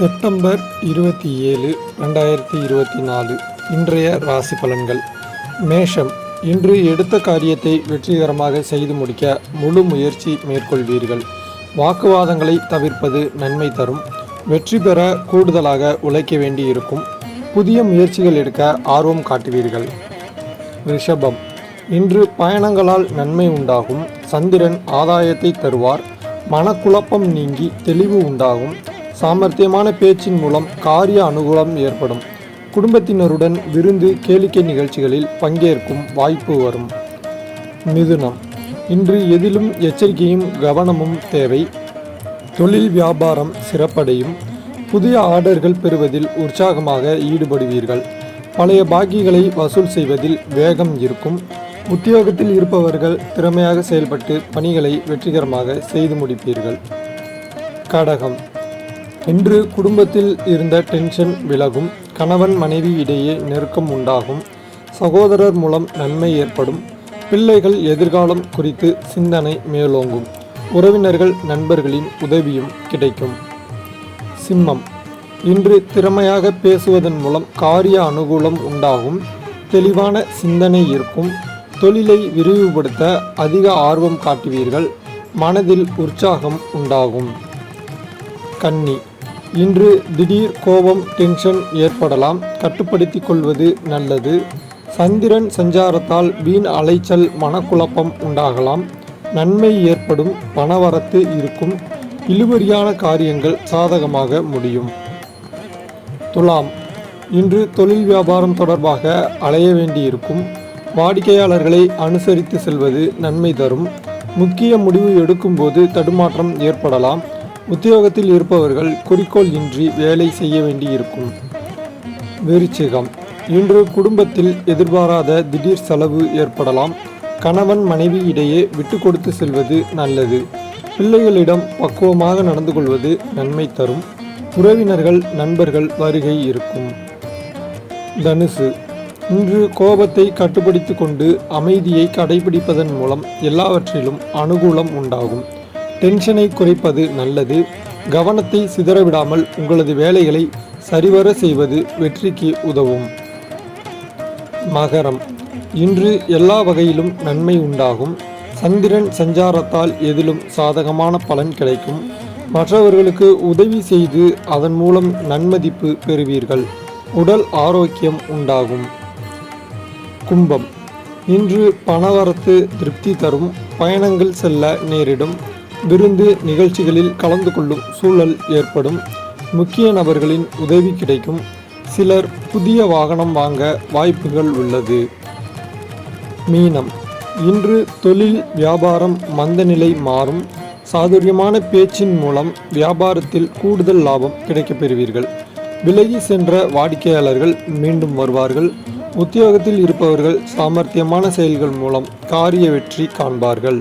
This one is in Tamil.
செப்டம்பர் 27, 2024 இன்றைய ராசி பலன்கள். மேஷம், இன்று எடுத்த காரியத்தை வெற்றிகரமாக செய்து முடிக்க முழு முயற்சி மேற்கொள்வீர்கள். வாக்குவாதங்களை தவிர்ப்பது நன்மை தரும். வெற்றி பெற கூடுதலாக உழைக்க வேண்டி இருக்கும். புதிய முயற்சிகள் எடுக்க ஆர்வம் காட்டுவீர்கள். ரிஷபம், இன்று பயணங்களால் நன்மை உண்டாகும். சந்திரன் ஆதாயத்தை தருவார். மனக்குழப்பம் நீங்கி தெளிவு உண்டாகும். சாமர்த்தியமான பேச்சின் மூலம் காரிய அனுகூலம் ஏற்படும். குடும்பத்தினருடன் விருந்து கேளிக்கை நிகழ்ச்சிகளில் பங்கேற்கும் வாய்ப்பு வரும். மிதுனம், இன்று எதிலும் எச்சரிக்கையும் கவனமும் தேவை. தொழில் வியாபாரம் சிறப்படையும். புதிய ஆர்டர்கள் பெறுவதில் உற்சாகமாக ஈடுபடுவீர்கள். பழைய பாக்கிகளை வசூல் செய்வதில் வேகம் இருக்கும். உத்தியோகத்தில் இருப்பவர்கள் திறமையாக செயல்பட்டு பணிகளை வெற்றிகரமாக செய்து முடிப்பீர்கள். கடகம், இன்று குடும்பத்தில் இருந்த டென்ஷன் விலகும். கணவன் மனைவி இடையே நெருக்கம் உண்டாகும். சகோதரர் மூலம் நன்மை ஏற்படும். பிள்ளைகள் எதிர்காலம் குறித்து சிந்தனை மேலோங்கும். உறவினர்கள் நண்பர்களின் உதவியும் கிடைக்கும். சிம்மம், இன்று திறமையாக பேசுவதன் மூலம் காரிய அனுகூலம் உண்டாகும். தெளிவான சிந்தனை இருக்கும். தொழிலை விரிவுபடுத்த அதிக ஆர்வம் காட்டுவீர்கள். மனதில் உற்சாகம் உண்டாகும். கன்னி, இன்று திடீர் கோபம் டென்ஷன் ஏற்படலாம். கட்டுப்படுத்தி கொள்வது நல்லது. சந்திரன் சஞ்சாரத்தால் வீண் அலைச்சல் மனக்குழப்பம் உண்டாகலாம். நன்மை ஏற்படும். பணவரத்து இருக்கும். இழுபறியான காரியங்கள் சாதகமாக முடியும். துலாம், இன்று தொழில் வியாபாரம் தொடர்பாக அலைய வேண்டியிருக்கும். வாடிக்கையாளர்களை அனுசரித்து செல்வது நன்மை தரும். முக்கிய முடிவு எடுக்கும்போது தடுமாற்றம் ஏற்படலாம். உத்தியோகத்தில் இருப்பவர்கள் குறிக்கோள் இன்றி வேலை செய்ய வேண்டியிருக்கும். விருச்சிகம், இன்று குடும்பத்தில் எதிர்பாராத திடீர் செலவு ஏற்படலாம். கணவன் மனைவி இடையே விட்டு கொடுத்து செல்வது நல்லது. பிள்ளைகளிடம் பக்குவமாக நடந்து கொள்வது நன்மை தரும். உறவினர்கள் நண்பர்கள் வருகை இருக்கும். தனுசு, இன்று கோபத்தை கட்டுப்படுத்தி கொண்டு அமைதியை கடைபிடிப்பதன் மூலம் எல்லாவற்றிலும் அனுகூலம் உண்டாகும். டென்ஷனை குறைப்பது நல்லது. கவனத்தை சிதறவிடாமல் உங்களது வேலைகளை சரிவர செய்வது வெற்றிக்கு உதவும். மகரம், இன்று எல்லா வகையிலும் நன்மை உண்டாகும். சந்திரன் சஞ்சாரத்தால் எதிலும் சாதகமான பலன் கிடைக்கும். மற்றவர்களுக்கு உதவி செய்து அதன் மூலம் நன்மதிப்பு பெறுவீர்கள். உடல் ஆரோக்கியம் உண்டாகும். கும்பம், இன்று பணவரத்து திருப்தி தரும். பயணங்கள் செல்ல நேரிடும். விருந்து நிகழ்ச்சிகளில் கலந்து கொள்ளும் சூழல் ஏற்படும். முக்கிய நபர்களின் உதவி கிடைக்கும். சிலர் புதிய வாகனம் வாங்க வாய்ப்புகள் உள்ளது. மீனம், இன்று தொழில் வியாபாரம் மந்தநிலை மாறும். சாதுரியமான பேச்சின் மூலம் வியாபாரத்தில் கூடுதல் லாபம் கிடைக்கப் பெறுவீர்கள். விலகி சென்ற வாடிக்கையாளர்கள் மீண்டும் வருவார்கள். உத்தியோகத்தில் இருப்பவர்கள் சாமர்த்தியமான செயல்கள் மூலம் காரிய வெற்றி காண்பார்கள்.